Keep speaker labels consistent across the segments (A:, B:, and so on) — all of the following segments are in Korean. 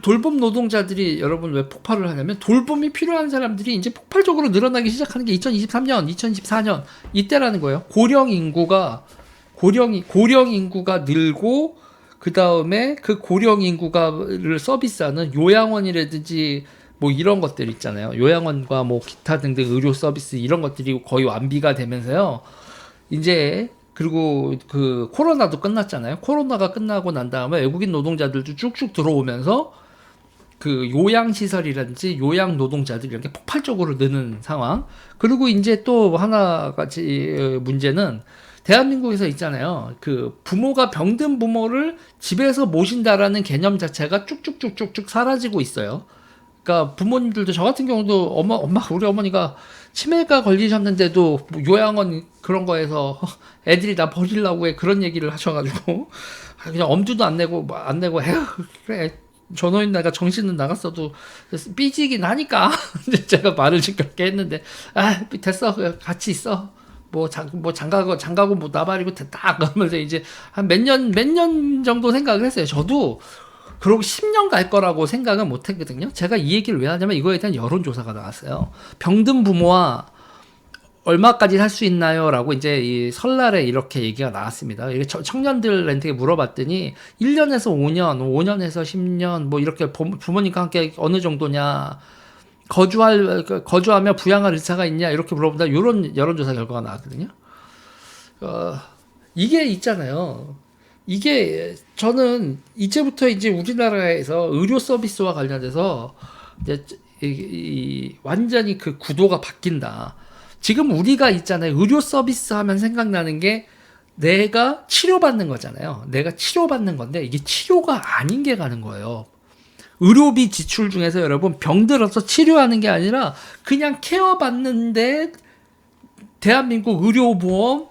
A: 돌봄 노동자들이 여러분 왜 폭발을 하냐면 돌봄이 필요한 사람들이 이제 폭발적으로 늘어나기 시작하는 게 2023년, 2024년 이때라는 거예요. 고령 인구가 늘고 그 다음에 그 고령 인구가를 서비스하는 요양원이라든지 뭐 이런 것들 있잖아요. 요양원과 뭐 기타 등등 의료 서비스 이런 것들이 거의 완비가 되면서요. 이제 그리고 그 코로나도 끝났잖아요. 코로나가 끝나고 난 다음에 외국인 노동자들도 쭉쭉 들어오면서 그 요양시설이라든지 요양 노동자들이 이렇게 폭발적으로 느는 상황. 그리고 이제 또 하나같이 문제는 대한민국에서 있잖아요. 그 부모가 병든 부모를 집에서 모신다라는 개념 자체가 쭉쭉쭉쭉쭉 사라지고 있어요. 그러니까 부모님들도 저 같은 경우도 우리 어머니가 치매가 걸리셨는데도 요양원 그런 거에서 애들이 나 버리려고 해 그런 얘기를 하셔가지고 그냥 엄두도 안 내고 에휴 그래 전호인 내가 정신은 나갔어도 삐지긴 하니까 제가 말을 시끄럽게 했는데 아 됐어 같이 있어 뭐 장가고 뭐 나발이고 됐다 그러면서 이제 한 몇 년 정도 생각을 했어요. 저도 그러고 10년 갈 거라고 생각은 못 했거든요. 제가 이 얘기를 왜 하냐면 이거에 대한 여론조사가 나왔어요. 병든 부모와 얼마까지 살 수 있나요? 라고 이제 이 설날에 이렇게 얘기가 나왔습니다. 이게 청년들한테 물어봤더니 1년에서 5년, 5년에서 10년 뭐 이렇게 부모님과 함께 어느 정도냐 거주하며 부양할 의사가 있냐 이렇게 물어본다. 이런 여론조사 결과가 나왔거든요. 이게 있잖아요. 이게 저는 이제부터 이제 우리나라에서 의료 서비스와 관련돼서 이제 완전히 그 구도가 바뀐다. 지금 우리가 있잖아요. 의료 서비스 하면 생각나는 게 내가 치료받는 거잖아요. 내가 치료받는 건데 이게 치료가 아닌 게 가는 거예요. 의료비 지출 중에서 여러분 병들어서 치료하는 게 아니라 그냥 케어 받는데 대한민국 의료보험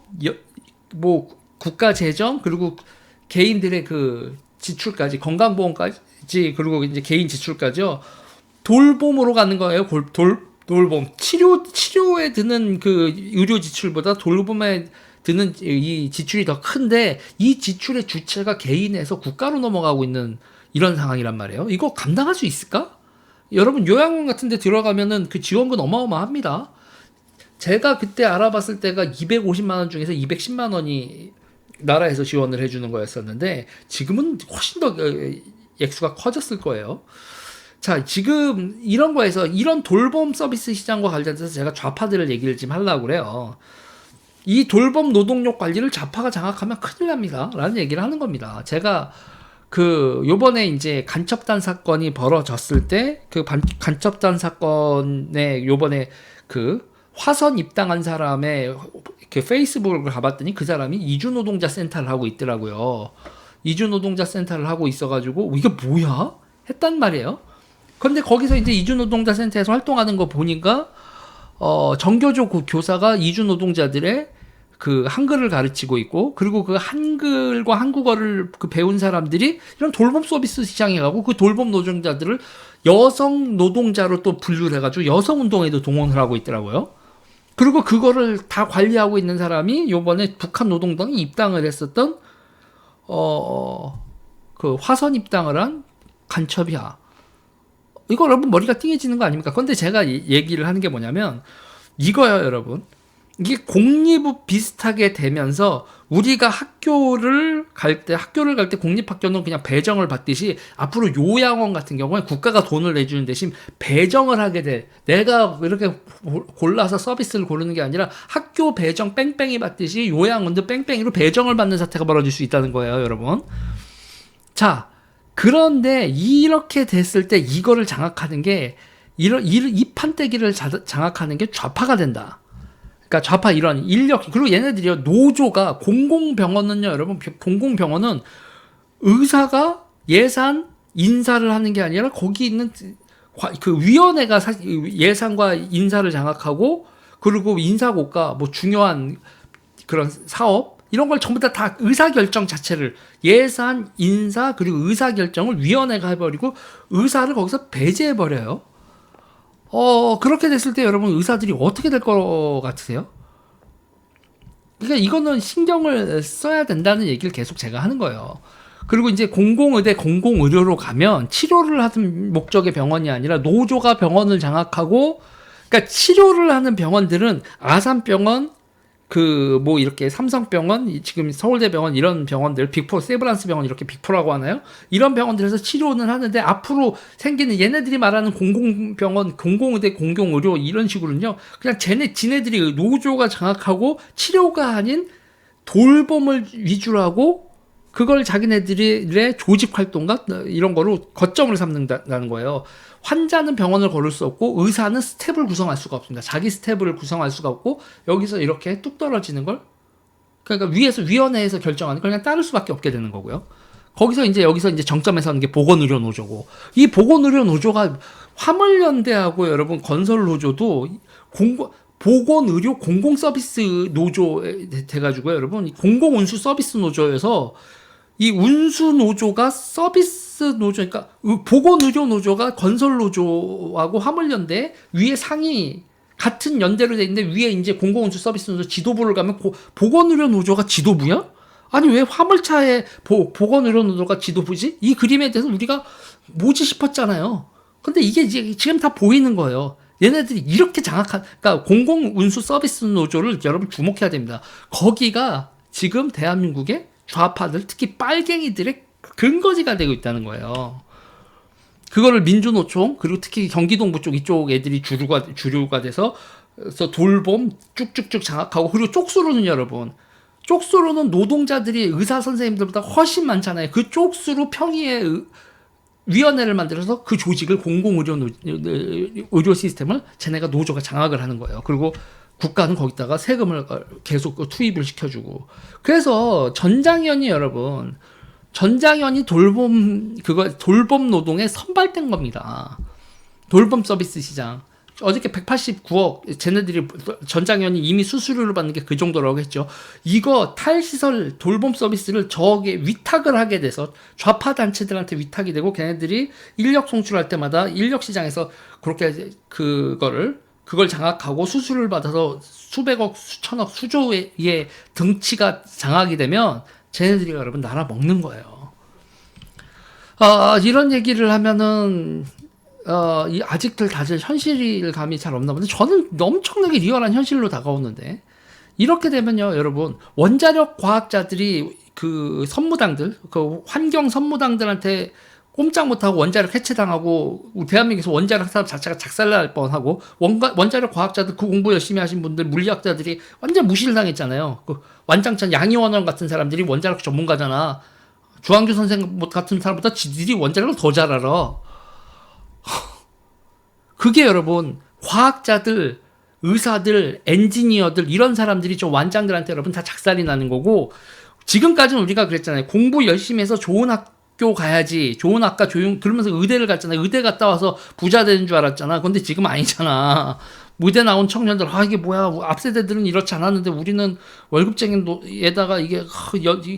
A: 뭐 국가 재정 그리고 개인들의 그 지출까지 건강보험까지 그리고 이제 개인 지출까지요. 돌봄으로 가는 거예요. 돌봄 치료에 드는 그 의료 지출보다 돌봄에 드는 이 지출이 더 큰데 이 지출의 주체가 개인에서 국가로 넘어가고 있는 이런 상황이란 말이에요. 이거 감당할 수 있을까? 여러분 요양원 같은 데 들어가면은 그 지원금 어마어마합니다. 제가 그때 알아봤을 때가 250만 원 중에서 210만 원이 나라에서 지원을 해주는 거였었는데 지금은 훨씬 더 액수가 커졌을 거예요. 자, 지금 이런 거에서 이런 돌봄 서비스 시장과 관련해서 제가 좌파들을 얘기를 좀 하려고 그래요. 이 돌봄 노동력 관리를 좌파가 장악하면 큰일 납니다. 라는 얘기를 하는 겁니다. 제가 요번에 이제 간첩단 사건이 벌어졌을 때 그 간첩단 사건에 요번에 그 화선 입당한 사람의 그 페이스북을 가봤더니 그 사람이 이주노동자 센터를 하고 있더라고요. 이주노동자 센터를 하고 있어가지고 이게 뭐야? 했단 말이에요. 근데 거기서 이제 이주노동자 센터에서 활동하는 거 보니까 정교조 교사가 이주노동자들의 그 한글을 가르치고 있고 그리고 그 한글과 한국어를 그 배운 사람들이 이런 돌봄 서비스 시장에 가고 그 돌봄 노동자들을 여성 노동자로 또 분류를 해가지고 여성 운동에도 동원을 하고 있더라고요. 그리고 그거를 다 관리하고 있는 사람이 요번에 북한 노동당에 입당을 했었던 그 화선 입당을 한 간첩이야. 이거 여러분 머리가 띵해지는 거 아닙니까? 근데 제가 얘기를 하는 게 뭐냐면 이거요, 여러분. 이게 공립 비슷하게 되면서 우리가 학교를 갈 때 공립학교는 그냥 배정을 받듯이 앞으로 요양원 같은 경우에 국가가 돈을 내주는 대신 배정을 하게 돼. 내가 이렇게 골라서 서비스를 고르는 게 아니라 학교 배정 뺑뺑이 받듯이 요양원도 뺑뺑이로 배정을 받는 사태가 벌어질 수 있다는 거예요, 여러분. 자, 그런데 이렇게 됐을 때 이거를 장악하는 게 이 판때기를 장악하는 게 좌파가 된다. 그러니까 좌파 이런 인력 그리고 얘네들이요 노조가 공공병원은요 여러분 공공병원은 의사가 예산 인사를 하는 게 아니라 거기 있는 그 위원회가 예산과 인사를 장악하고 그리고 인사고과 뭐 중요한 그런 사업 이런 걸 전부 다 의사결정 자체를 예산 인사 그리고 의사결정을 위원회가 해버리고 의사를 거기서 배제해버려요. 그렇게 됐을 때 여러분 의사들이 어떻게 될 것 같으세요? 그러니까 이거는 신경을 써야 된다는 얘기를 계속 제가 하는 거예요. 그리고 이제 공공의대, 공공의료로 가면 치료를 하는 목적의 병원이 아니라 노조가 병원을 장악하고, 그러니까 치료를 하는 병원들은 아산병원, 그 뭐 이렇게 삼성병원, 지금 서울대병원 이런 병원들, 빅4, 세브란스 병원 이렇게 빅4라고 하나요? 이런 병원들에서 치료는 하는데 앞으로 생기는 얘네들이 말하는 공공병원, 공공의대, 공공의료 이런 식으로는요. 그냥 지네들이 노조가 장악하고 치료가 아닌 돌봄을 위주로 하고 그걸 자기네들의 조직 활동과 이런 거로 거점을 삼는다는 거예요. 환자는 병원을 걸을 수 없고 의사는 스텝을 구성할 수가 없습니다. 자기 스텝을 구성할 수가 없고 여기서 이렇게 뚝 떨어지는 걸 그러니까 위원회에서 결정하는 걸 그냥 따를 수밖에 없게 되는 거고요. 여기서 이제 정점에 서는 게 보건의료 노조고 이 보건의료 노조가 화물연대하고 여러분 건설노조도 보건의료 공공서비스 노조 돼가지고요, 여러분 공공운수 서비스 노조여서 이 운수 노조가 서비스 노조, 그러니까 보건의료 노조가 건설 노조하고 화물연대 위에 상위 같은 연대로 돼 있는데 위에 이제 공공운수 서비스 노조 지도부를 가면 보건의료 노조가 지도부야? 아니 왜 화물차에 보건의료 노조가 지도부지? 이 그림에 대해서 우리가 뭐지 싶었잖아요. 근데 이게 이제 지금 다 보이는 거예요. 얘네들이 이렇게 그러니까 공공운수 서비스 노조를 여러분 주목해야 됩니다. 거기가 지금 대한민국의 좌파들, 특히 빨갱이들의 근거지가 되고 있다는 거예요. 그거를 민주노총, 그리고 특히 경기동부 이쪽 애들이 주류가 돼서 돌봄 쭉쭉쭉 장악하고, 그리고 쪽수로는 여러분, 쪽수로는 노동자들이 의사 선생님들보다 훨씬 많잖아요. 그 쪽수로 평의의 위원회를 만들어서 그 조직을 의료 시스템을 쟤네가 노조가 장악을 하는 거예요. 그리고 국가는 거기다가 세금을 계속 투입을 시켜주고. 그래서 전장현이 돌봄 노동에 선발된 겁니다. 돌봄 서비스 시장. 어저께 189억, 쟤네들이, 전장현이 이미 수수료를 받는 게 그 정도라고 했죠. 이거 탈시설 돌봄 서비스를 저게 위탁을 하게 돼서 좌파 단체들한테 위탁이 되고 걔네들이 인력 송출할 때마다 인력 시장에서 그렇게 그걸 장악하고 수수료를 받아서 수백억, 수천억, 수조의 등치가 장악이 되면 쟤네들이 여러분 나라 먹는 거예요. 이런 얘기를 하면은 아직들 다들 현실감이 잘 없나 본데 저는 엄청나게 리얼한 현실로 다가오는데 이렇게 되면요 여러분 원자력 과학자들이 그 선무당들 그 환경 선무당들한테 꼼짝 못하고 원자력 해체당하고 우리 대한민국에서 원자력 사업 자체가 작살날 뻔하고 원자력 과학자들 그 공부 열심히 하신 분들 물리학자들이 완전 무시를 당했잖아요. 그 완장찬 양이원원 같은 사람들이 원자력 전문가잖아. 주한규 선생 같은 사람보다 지들이 원자력을 더 잘 알아. 그게 여러분 과학자들, 의사들, 엔지니어들 이런 사람들이 저 완장들한테 여러분 다 작살이 나는 거고 지금까지는 우리가 그랬잖아요. 공부 열심히 해서 좋은 학교 가야지. 좋은 학과 그러면서 의대를 갔잖아요. 의대 갔다 와서 부자 되는 줄 알았잖아. 근데 지금 아니잖아. 의대 나온 청년들 이게 뭐야. 앞 세대들은 이렇지 않았는데 우리는 월급쟁이에다가 이게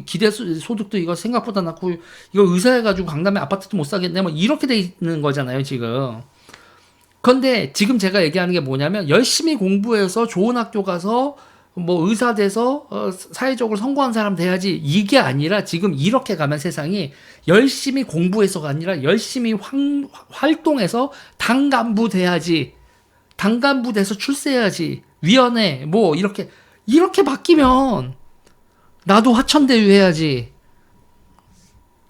A: 기대 소득도 이거 생각보다 낮고 이거 의사해가지고 강남에 아파트도 못 사겠네. 뭐 이렇게 돼 있는 거잖아요 지금. 근데 지금 제가 얘기하는 게 뭐냐면 열심히 공부해서 좋은 학교 가서 뭐 의사 돼서 사회적으로 성공한 사람 돼야지 이게 아니라 지금 이렇게 가면 세상이 열심히 공부해서가 아니라 열심히 활동해서 당 간부 돼야지 당 간부 돼서 출세해야지 위원회 뭐 이렇게 바뀌면 나도 화천대유 해야지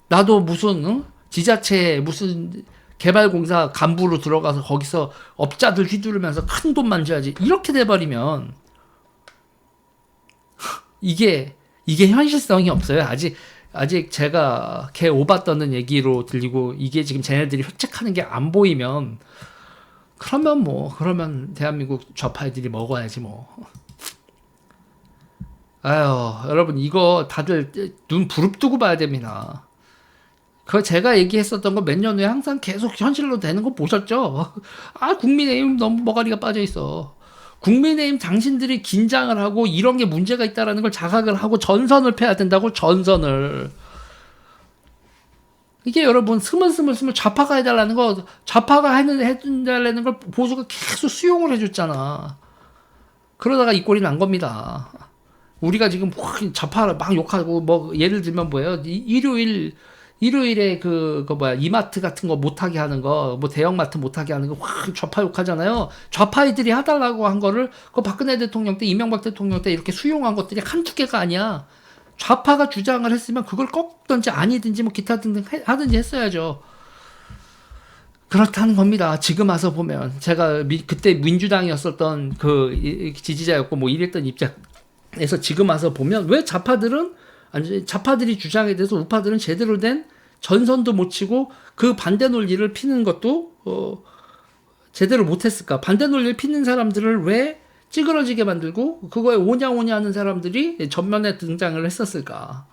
A: 나도 무슨 지자체 무슨 개발공사 간부로 들어가서 거기서 업자들 휘두르면서 큰 돈 만져야지 이렇게 돼버리면 이게 현실성이 없어요. 아직 제가 개 오바 떠는 얘기로 들리고 이게 지금 쟤네들이 획책하는 게 안 보이면 그러면 대한민국 좌파 애들이 먹어야지 뭐. 아유 여러분 이거 다들 눈 부릅뜨고 봐야 됩니다. 제가 얘기했었던 거 몇 년 후에 항상 계속 현실로 되는 거 보셨죠? 국민의힘 너무 머가리가 빠져 있어. 국민의힘 당신들이 긴장을 하고 이런 게 문제가 있다라는 걸 자각을 하고 전선을 펴야 된다고 전선을. 이게 여러분 스물스물 좌파가 해달라는 거 좌파가 해달라는 걸 보수가 계속 수용을 해줬잖아. 그러다가 이 꼴이 난 겁니다. 우리가 지금 좌파를 막 욕하고 뭐 예를 들면 뭐예요? 일요일 일요일에 이마트 같은 거 못하게 하는 거, 뭐 대형마트 못하게 하는 거 확 좌파 욕하잖아요. 좌파이들이 해달라고 한 거를 그 박근혜 대통령 때, 이명박 대통령 때 이렇게 수용한 것들이 한두 개가 아니야. 좌파가 주장을 했으면 그걸 꺾든지 아니든지 뭐 기타 등등 하든지 했어야죠. 그렇다는 겁니다. 지금 와서 보면 제가 그때 민주당이었었던 그 지지자였고 뭐 이랬던 입장에서 지금 와서 보면 왜 좌파들이 주장에 대해서 우파들은 제대로 된 전선도 못 치고 그 반대 논리를 피는 것도 제대로 못했을까? 반대 논리를 피는 사람들을 왜 찌그러지게 만들고 그거에 오냐오냐 하는 사람들이 전면에 등장을 했었을까?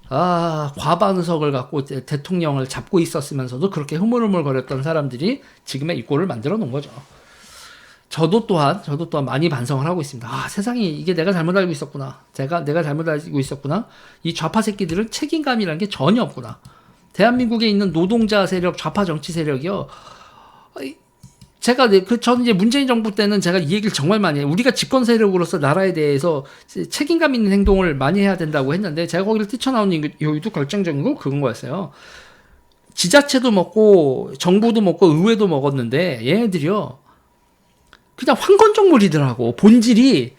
A: 과반의석을 갖고 대통령을 잡고 있었으면서도 그렇게 흐물흐물거렸던 사람들이 지금의 이 꼴을 만들어 놓은 거죠. 저도 또한 많이 반성을 하고 있습니다. 세상이 이게 내가 잘못 알고 있었구나. 내가 잘못 알고 있었구나. 이 좌파 새끼들은 책임감이라는 게 전혀 없구나. 대한민국에 있는 노동자 세력, 좌파 정치 세력이요. 저는 이제 문재인 정부 때는 제가 이 얘기를 정말 많이 해요. 우리가 집권 세력으로서 나라에 대해서 책임감 있는 행동을 많이 해야 된다고 했는데, 제가 거기를 뛰쳐나온 이유도 결정적인 거 그건 거였어요. 지자체도 먹고, 정부도 먹고, 의회도 먹었는데, 얘네들이요. 그냥 황건적물이더라고. 본질이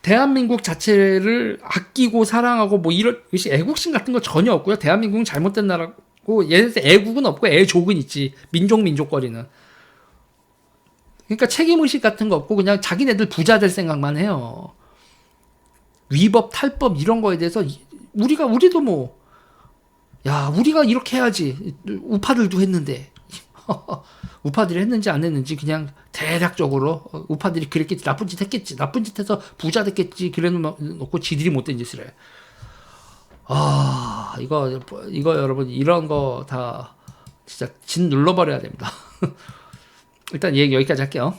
A: 대한민국 자체를 아끼고 사랑하고 뭐 이런 애국심 같은 거 전혀 없고요. 대한민국은 잘못된 나라고, 얘네들 애국은 없고 애족은 있지. 민족거리는. 그러니까 책임의식 같은 거 없고 그냥 자기네들 부자 될 생각만 해요. 위법, 탈법 이런 거에 대해서 우리도 뭐, 우리가 이렇게 해야지. 우파들도 했는데. 우파들이 했는지 안 했는지 그냥 대략적으로 우파들이 그랬겠지. 나쁜 짓 했겠지. 나쁜 짓 해서 부자 됐겠지. 그래 놓고 지들이 못된 짓을 해. 이거 여러분 이런 거 다 진짜 진 눌러버려야 됩니다. 일단 얘기 여기까지 할게요.